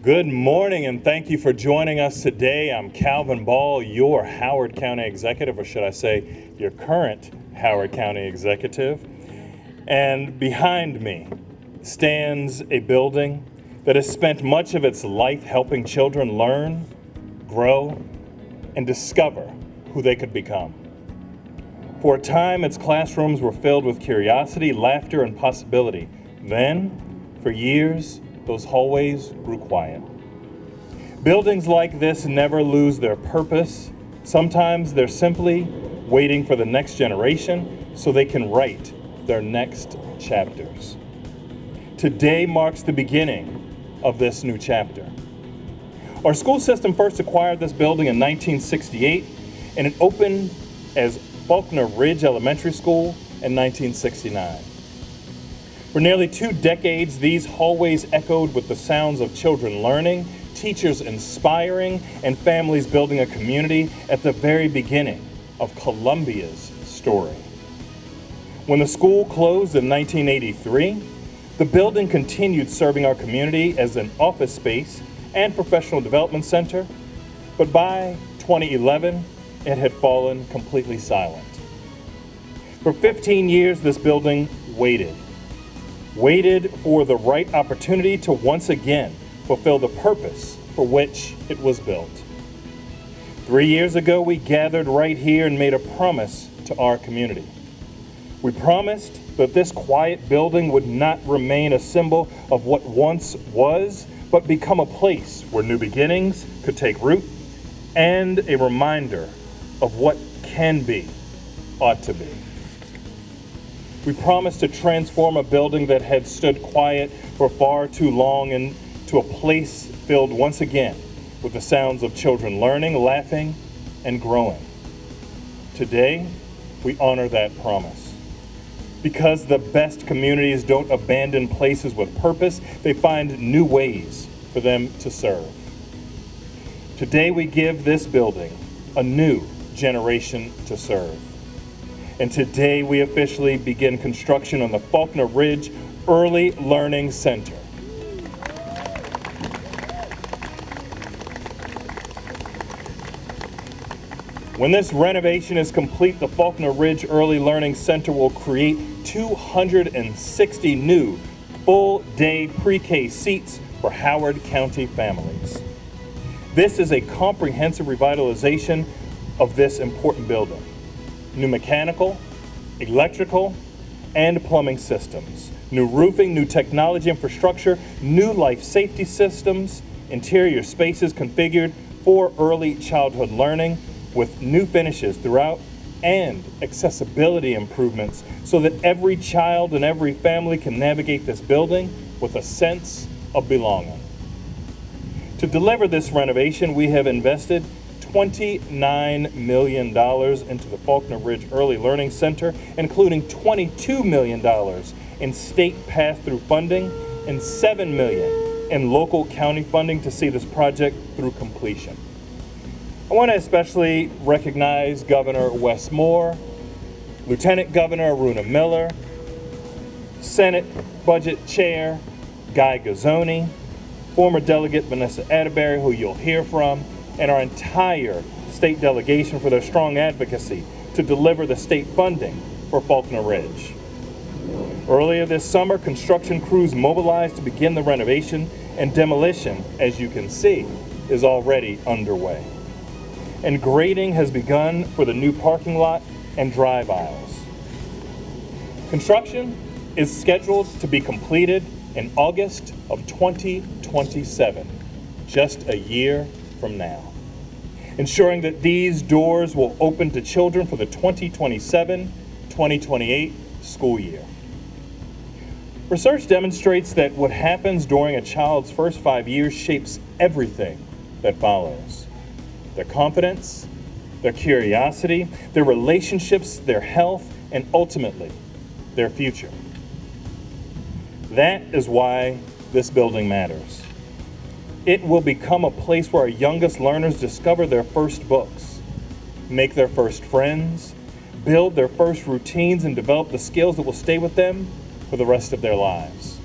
Good morning, and thank you for joining us today. I'm Calvin Ball, your Howard County Executive, or should I say, your current Howard County Executive. And behind me stands a building that has spent much of its life helping children learn, grow, and discover who they could become. For a time, its classrooms were filled with curiosity, laughter, and possibility. Then, for years, those hallways grew quiet. Buildings like this never lose their purpose. Sometimes they're simply waiting for the next generation so they can write their next chapters. Today marks the beginning of this new chapter. Our school system first acquired this building in 1968, and it opened as Faulkner Ridge Elementary School in 1969. For nearly 2 decades, these hallways echoed with the sounds of children learning, teachers inspiring, and families building a community at the very beginning of Columbia's story. When the school closed in 1983, the building continued serving our community as an office space and professional development center, but by 2011, it had fallen completely silent. For 15 years, this building waited for the right opportunity to once again fulfill the purpose for which it was built. 3 years ago, we gathered right here and made a promise to our community. We promised that this quiet building would not remain a symbol of what once was, but become a place where new beginnings could take root and a reminder of what can be, ought to be. We promised to transform a building that had stood quiet for far too long into a place filled once again with the sounds of children learning, laughing, and growing. Today, we honor that promise. Because the best communities don't abandon places with purpose, they find new ways for them to serve. Today, we give this building a new generation to serve. And today we officially begin construction on the Faulkner Ridge Early Learning Center. When this renovation is complete, the Faulkner Ridge Early Learning Center will create 260 new full-day pre-K seats for Howard County families. This is a comprehensive revitalization of this important building. New mechanical, electrical, and plumbing systems, new roofing, new technology infrastructure, new life safety systems, interior spaces configured for early childhood learning with new finishes throughout, and accessibility improvements so that every child and every family can navigate this building with a sense of belonging. To deliver this renovation, we have invested $29 million into the Faulkner Ridge Early Learning Center, including $22 million in state pass-through funding and $7 million in local county funding to see this project through completion. I want to especially recognize Governor Wes Moore, Lieutenant Governor Aruna Miller, Senate Budget Chair Guy Gazzoni, former Delegate Vanessa Atterbury, who you'll hear from, and our entire state delegation for their strong advocacy to deliver the state funding for Faulkner Ridge. Earlier this summer, construction crews mobilized to begin the renovation, and demolition, as you can see, is already underway. And grading has begun for the new parking lot and drive aisles. Construction is scheduled to be completed in August of 2027, just a year from now, ensuring that these doors will open to children for the 2027-2028 school year. Research demonstrates that what happens during a child's first 5 years shapes everything that follows. Their confidence, their curiosity, their relationships, their health, and ultimately, their future. That is why this building matters. It will become a place where our youngest learners discover their first books, make their first friends, build their first routines, and develop the skills that will stay with them for the rest of their lives.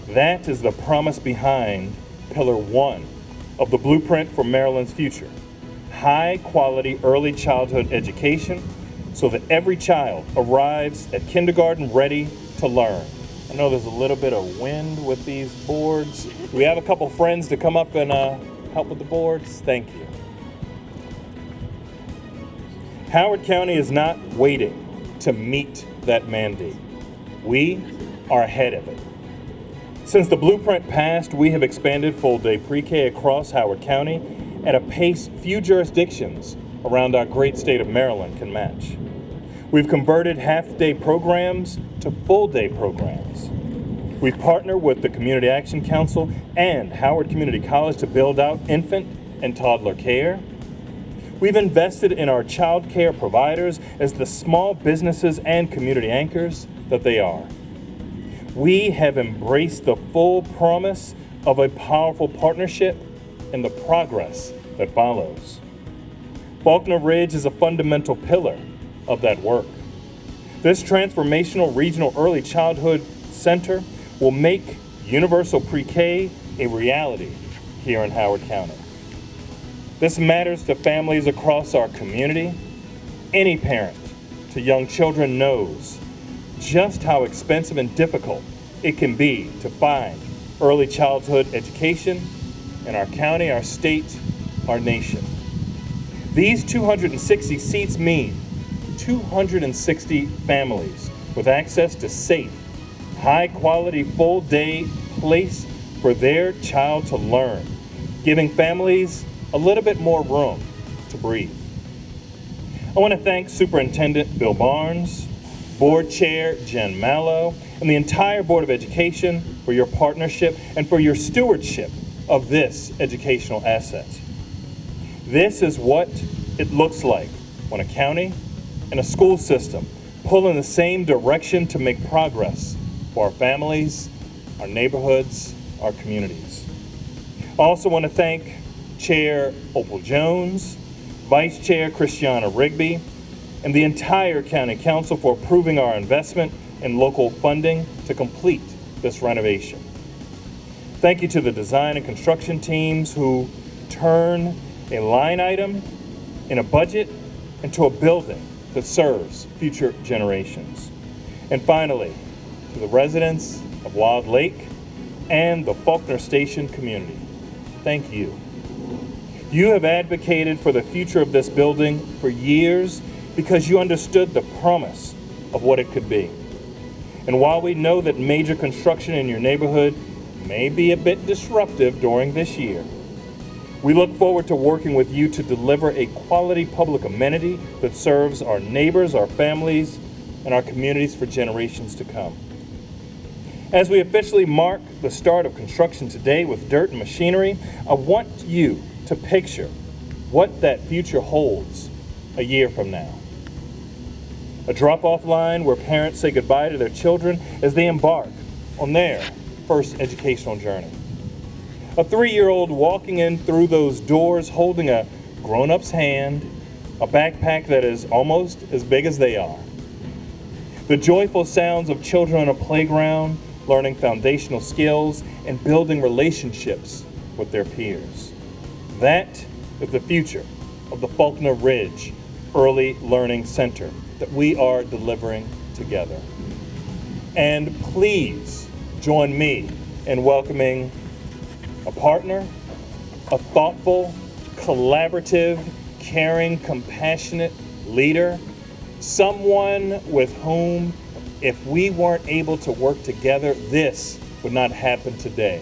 That is the promise behind pillar one of the blueprint for Maryland's future. High quality early childhood education so that every child arrives at kindergarten ready to learn. I know there's a little bit of wind with these boards. Do we have a couple friends to come up and help with the boards? Thank you. Howard County is not waiting to meet that mandate. We are ahead of it. Since the blueprint passed, we have expanded full-day pre-K across Howard County at a pace few jurisdictions around our great state of Maryland can match. We've converted half-day programs to full-day programs. We've partnered with the Community Action Council and Howard Community College to build out infant and toddler care. We've invested in our child care providers as the small businesses and community anchors that they are. We have embraced the full promise of a powerful partnership and the progress that follows. Faulkner Ridge is a fundamental pillar of that work. This transformational regional early childhood center will make universal pre-K a reality here in Howard County. This matters to families across our community. Any parent to young children knows just how expensive and difficult it can be to find early childhood education in our county, our state, our nation. These 260 seats mean 260 families with access to safe, high-quality, full-day place for their child to learn, giving families a little bit more room to breathe. I want to thank Superintendent Bill Barnes, Board Chair Jen Mallow, and the entire Board of Education for your partnership and for your stewardship of this educational asset. This is what it looks like when a county and a school system pull in the same direction to make progress for our families, our neighborhoods, our communities. I also want to thank Chair Opal Jones, Vice Chair Christiana Rigby, and the entire County Council for approving our investment in local funding to complete this renovation. Thank you to the design and construction teams who turn a line item in a budget into a building that serves future generations. And finally, to the residents of Wild Lake and the Faulkner Station community, thank you. You have advocated for the future of this building for years because you understood the promise of what it could be. And while we know that major construction in your neighborhood may be a bit disruptive during this year, we look forward to working with you to deliver a quality public amenity that serves our neighbors, our families, and our communities for generations to come. As we officially mark the start of construction today with dirt and machinery, I want you to picture what that future holds a year from now. A drop-off line where parents say goodbye to their children as they embark on their first educational journey. A 3-year-old walking in through those doors holding a grown-up's hand, a backpack that is almost as big as they are. The joyful sounds of children on a playground, learning foundational skills and building relationships with their peers. That is the future of the Faulkner Ridge Early Learning Center that we are delivering together. And please join me in welcoming a partner, a thoughtful, collaborative, caring, compassionate leader, someone with whom, if we weren't able to work together, this would not happen today.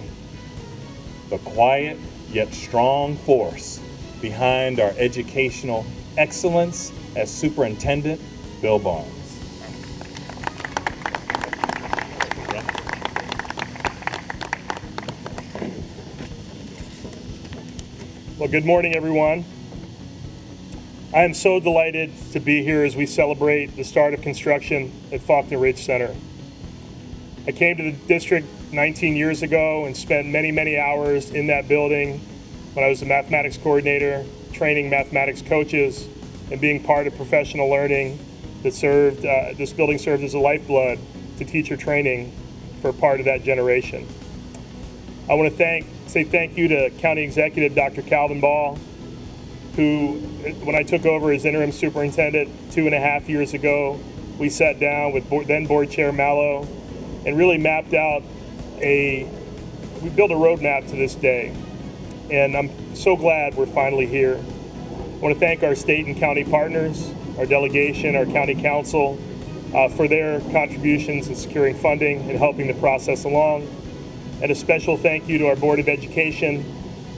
The quiet yet strong force behind our educational excellence as Superintendent Bill Barnes. Well, good morning, everyone. I am so delighted to be here as we celebrate the start of construction at Faulkner Ridge Center. I came to the district 19 years ago and spent many, many hours in that building when I was a mathematics coordinator, training mathematics coaches, and being part of professional learning that served, this building served as a lifeblood to teacher training for part of that generation. I want to say thank you to County Executive Dr. Calvin Ball, who, when I took over as interim superintendent 2.5 years ago, we sat down with then board chair Mallow and really mapped out we built a roadmap to this day. And I'm so glad we're finally here. I want to thank our state and county partners, our delegation, our county council, for their contributions in securing funding and helping the process along. And a special thank you to our Board of Education,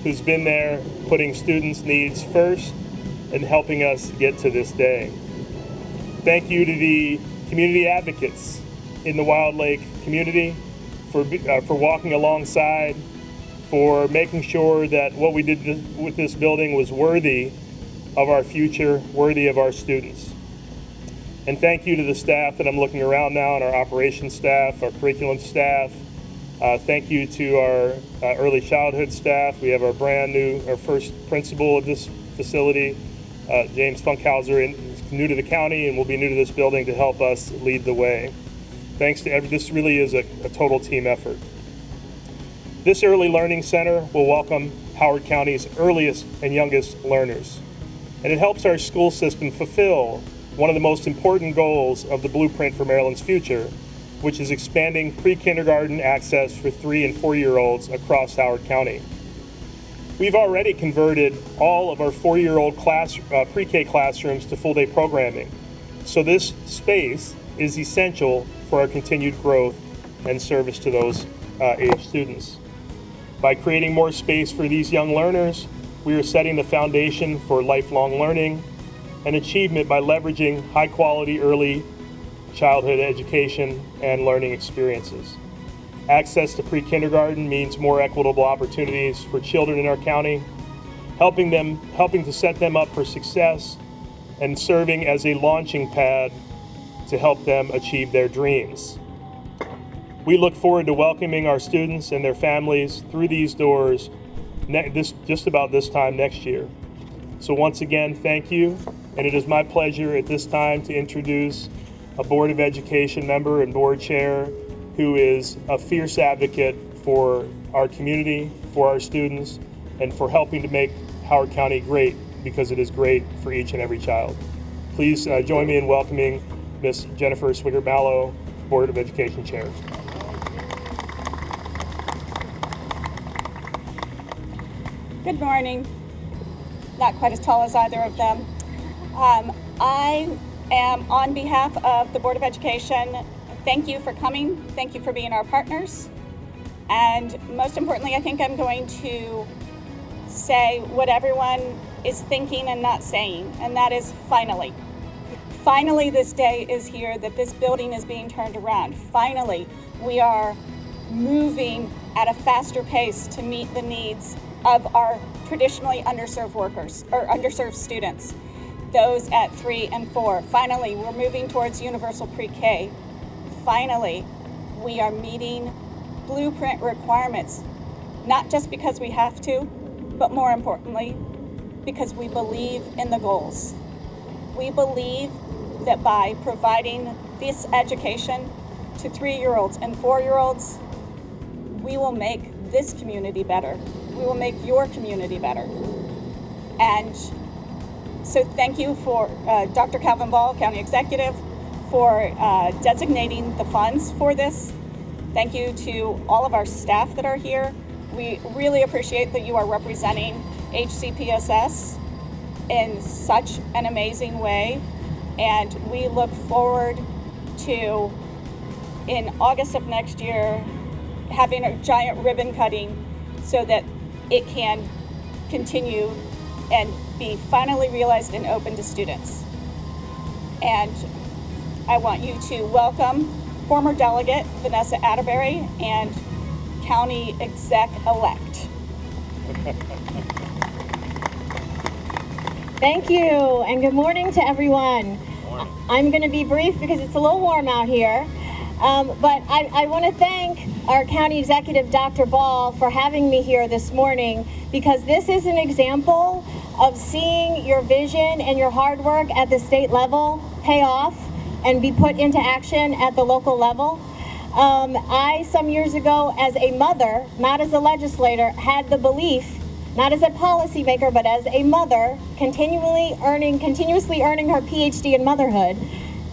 who's been there putting students' needs first and helping us get to this day. Thank you to the community advocates in the Wild Lake community for walking alongside, for making sure that what we did with this building was worthy of our future, worthy of our students. And thank you to the staff that I'm looking around now, and our operations staff, our curriculum staff. Thank you to our early childhood staff. We have our first principal of this facility, James Funkhauser, is new to the county and will be new to this building to help us lead the way. Thanks to this really is a total team effort. This Early Learning Center will welcome Howard County's earliest and youngest learners. And it helps our school system fulfill one of the most important goals of the Blueprint for Maryland's Future, which is expanding pre-kindergarten access for 3- and 4-year-olds across Howard County. We've already converted all of our 4-year-old pre-K classrooms to full-day programming. So this space is essential for our continued growth and service to those age students. By creating more space for these young learners, we are setting the foundation for lifelong learning and achievement by leveraging high-quality early childhood education and learning experiences. Access to pre-kindergarten means more equitable opportunities for children in our county, helping to set them up for success and serving as a launching pad to help them achieve their dreams. We look forward to welcoming our students and their families through these doors just about this time next year. So once again, thank you, and it is my pleasure at this time to introduce a Board of Education member and board chair who is a fierce advocate for our community, for our students, and for helping to make Howard County great, because it is great for each and every child. Please join me in welcoming Ms. Jennifer Swigert-Mallow, Board of Education Chair. Good morning. Not quite as tall as either of them. I am on behalf of the Board of Education. Thank you for coming. Thank you for being our partners. And most importantly, I think I'm going to say what everyone is thinking and not saying, and that is finally. Finally, this day is here that this building is being turned around. Finally, we are moving at a faster pace to meet the needs of our traditionally underserved workers or underserved students, those at 3 and 4. Finally, we're moving towards universal pre-K. Finally, we are meeting Blueprint requirements, not just because we have to, but more importantly, because we believe in the goals. We believe that by providing this education to 3-year-olds and 4-year-olds, we will make this community better. We will make your community better. And so thank you for Dr. Calvin Ball, County Executive, for designating the funds for this. Thank you to all of our staff that are here. We really appreciate that you are representing HCPSS in such an amazing way. And we look forward to, in August of next year, having a giant ribbon cutting so that it can continue and be finally realized and open to students. And I want you to welcome former delegate Vanessa Atterbury and County Exec-elect. Thank you, and good morning to everyone. I'm going to be brief because it's a little warm out here. But I want to thank our County Executive, Dr. Ball, for having me here this morning, because this is an example of seeing your vision and your hard work at the state level pay off and be put into action at the local level. I, some years ago, as a mother, not as a legislator, had the belief, not as a policymaker, but as a mother, continuously earning her PhD in motherhood,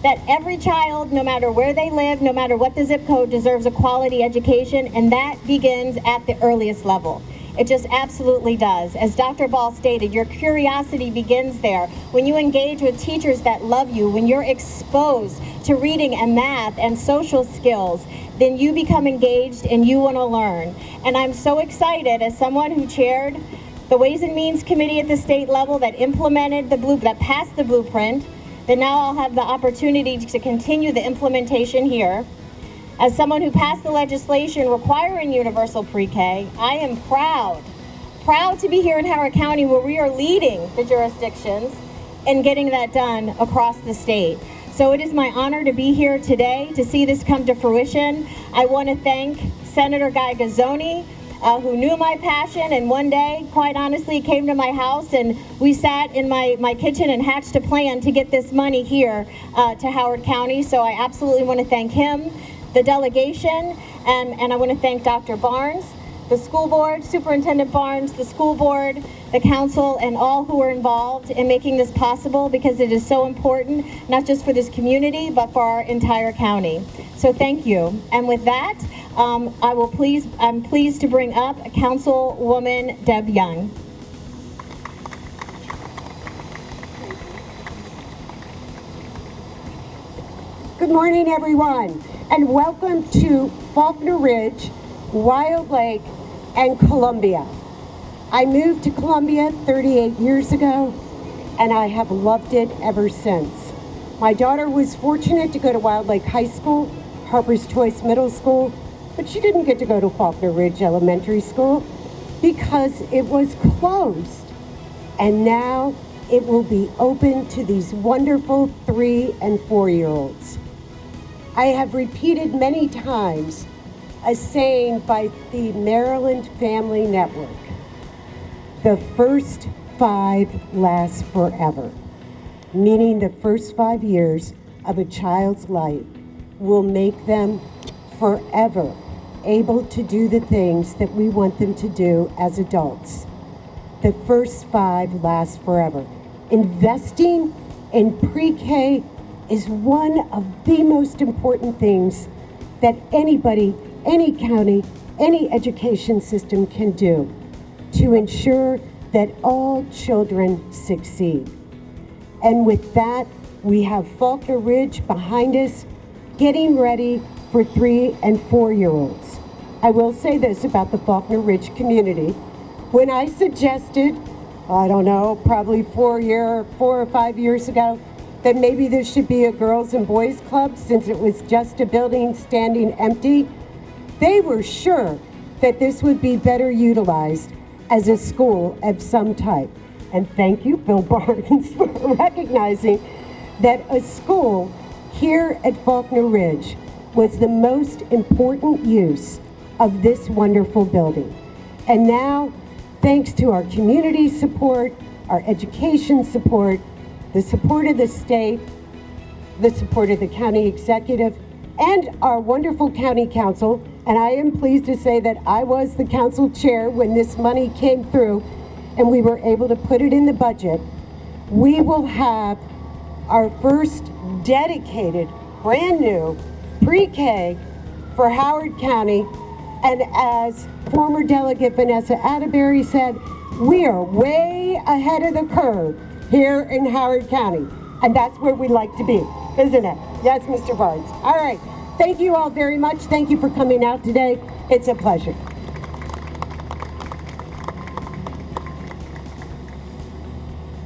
that every child, no matter where they live, no matter what the zip code, deserves a quality education, and that begins at the earliest level. It just absolutely does. As Dr. Ball stated, your curiosity begins there. When you engage with teachers that love you, when you're exposed to reading and math and social skills, then you become engaged and you want to learn. And I'm so excited, as someone who chaired the Ways and Means Committee at the state level that passed the blueprint, that now I'll have the opportunity to continue the implementation here. As someone who passed the legislation requiring universal pre-K, I am proud to be here in Howard County, where we are leading the jurisdictions in getting that done across the state. So it is my honor to be here today to see this come to fruition. I want to thank Senator Guy Gazzoni, who knew my passion, and one day, quite honestly, came to my house and we sat in my kitchen and hatched a plan to get this money here to Howard County. So I absolutely want to thank him, the delegation, and I want to thank Dr. Barnes, the school board, Superintendent Barnes, the school board, the council, and all who are involved in making this possible, because it is so important, not just for this community, but for our entire county. So thank you. And with that, I'm pleased to bring up Councilwoman Deb Young. Good morning, everyone, and welcome to Faulkner Ridge, Wild Lake, and Columbia. I moved to Columbia 38 years ago, and I have loved it ever since. My daughter was fortunate to go to Wild Lake High School, Harper's Choice Middle School, but she didn't get to go to Faulkner Ridge Elementary School because it was closed. And now it will be open to these wonderful 3- and 4-year-olds. I have repeated many times a saying by the Maryland Family Network: the first 5 last forever, meaning the first 5 years of a child's life will make them forever able to do the things that we want them to do as adults. The first 5 last forever. Investing in pre-K is one of the most important things that anybody, any county, any education system can do to ensure that all children succeed. And with that, we have Faulkner Ridge behind us, getting ready for 3- and 4-year-olds. I will say this about the Faulkner Ridge community. When I suggested, I don't know, probably 4 or 5 years ago, that maybe there should be a girls and boys club since it was just a building standing empty, they were sure that this would be better utilized as a school of some type. And thank you, Bill Barnes, for recognizing that a school here at Faulkner Ridge was the most important use of this wonderful building. And now, thanks to our community support, our education support, the support of the state, the support of the county executive, and our wonderful county council, and I am pleased to say that I was the council chair when this money came through and we were able to put it in the budget, we will have our first dedicated, brand new pre-K for Howard County. And as former delegate Vanessa Atterbury said, we are way ahead of the curve here in Howard County. And that's where we like to be, isn't it? Yes, Mr. Barnes. All right. Thank you all very much. Thank you for coming out today. It's a pleasure.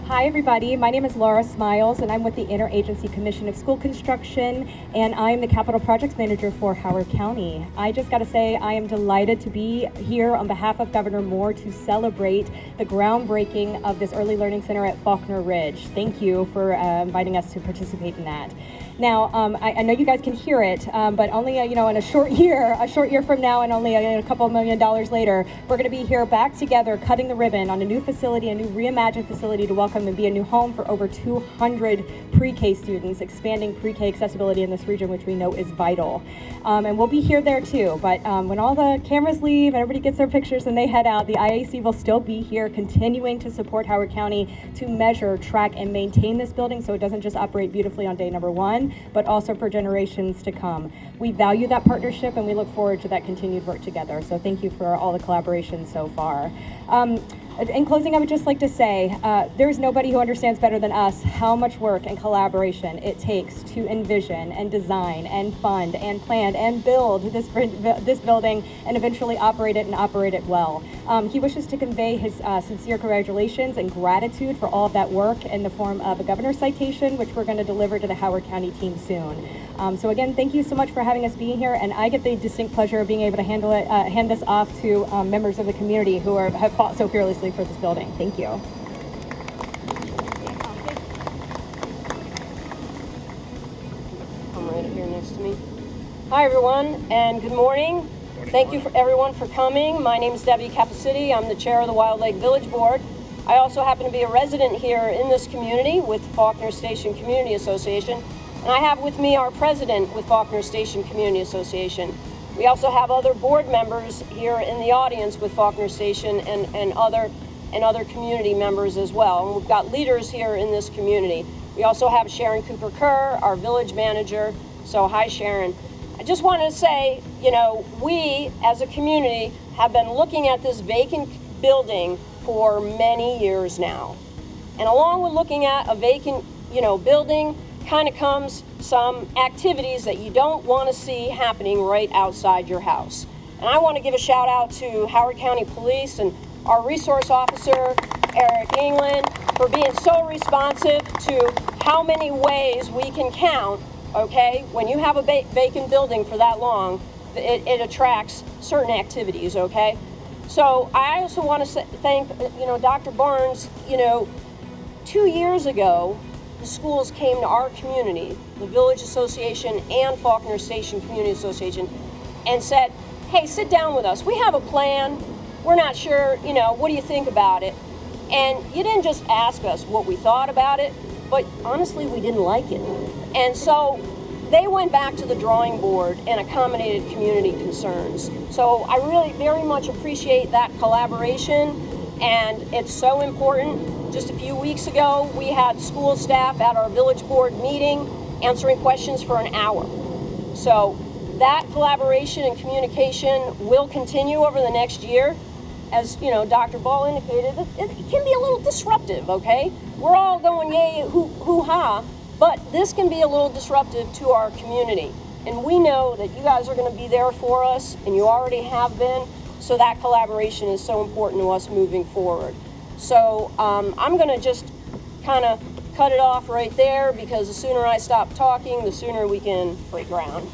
Hi everybody, my name is Laura Smiles and I'm with the Interagency Commission of School Construction and I'm the Capital Projects Manager for Howard County. I just got to say I am delighted to be here on behalf of Governor Moore to celebrate the groundbreaking of this Early Learning Center at Faulkner Ridge. Thank you for inviting us to participate in that. Now, I know you guys can hear it, but only in a short year from now, and only a couple $1 million later, we're going to be here back together, cutting the ribbon on a new facility, a new reimagined facility to welcome and be a new home for over 200 pre-K students, expanding pre-K accessibility in this region, which we know is vital. And we'll be here there too, but when all the cameras leave and everybody gets their pictures and they head out, the IAC will still be here continuing to support Howard County to measure, track, and maintain this building so it doesn't just operate beautifully on day number 1, but also for generations to come. We value that partnership and we look forward to that continued work together. So thank you for all the collaboration so far. In closing, I would just like to say, there's nobody who understands better than us how much work and collaboration it takes to envision and design and fund and plan and build this building and eventually operate it and operate it well. He wishes to convey his sincere congratulations and gratitude for all of that work in the form of a governor's citation, which we're going to deliver to the Howard County team soon. So again, thank you so much for having us being here, and I get the distinct pleasure of being able to hand this off to members of the community who have fought so fearlessly for this building. Thank you. I'm right here next to me. Hi everyone, and good morning. Thank you for everyone for coming. My name is Debbie Capacity. I'm the chair of the Wild Lake Village Board. I also happen to be a resident here in this community with Faulkner Station Community Association. And I have with me our president with Faulkner Station Community Association. We also have other board members here in the audience with Faulkner Station and other community members as well. And we've got leaders here in this community. We also have Sharon Cooper Kerr, our village manager. So hi, Sharon. I just wanted to say, you know, we as a community have been looking at this vacant building for many years now. And along with looking at a vacant, building, kind of comes some activities that you don't want to see happening right outside your house. And I want to give a shout out to Howard County Police and our resource officer, Eric England, for being so responsive to how many ways we can count, okay? When you have a vacant building for that long, it attracts certain activities, okay? So I also want to thank, Dr. Barnes, 2 years ago, the schools came to our community, the Village Association and Faulkner Station Community Association, and said, hey, sit down with us. We have a plan. We're not sure, what do you think about it? And you didn't just ask us what we thought about it, but honestly, we didn't like it. And so they went back to the drawing board and accommodated community concerns. So I really very much appreciate that collaboration, and it's so important. Just a few weeks ago, we had school staff at our village board meeting answering questions for an hour. So that collaboration and communication will continue over the next year. As Dr. Ball indicated, it can be a little disruptive, okay? We're all going yay, hoo-ha, but this can be a little disruptive to our community. And we know that you guys are gonna be there for us, and you already have been, so that collaboration is so important to us moving forward. So I'm gonna just kind of cut it off right there, because the sooner I stop talking, the sooner we can break ground.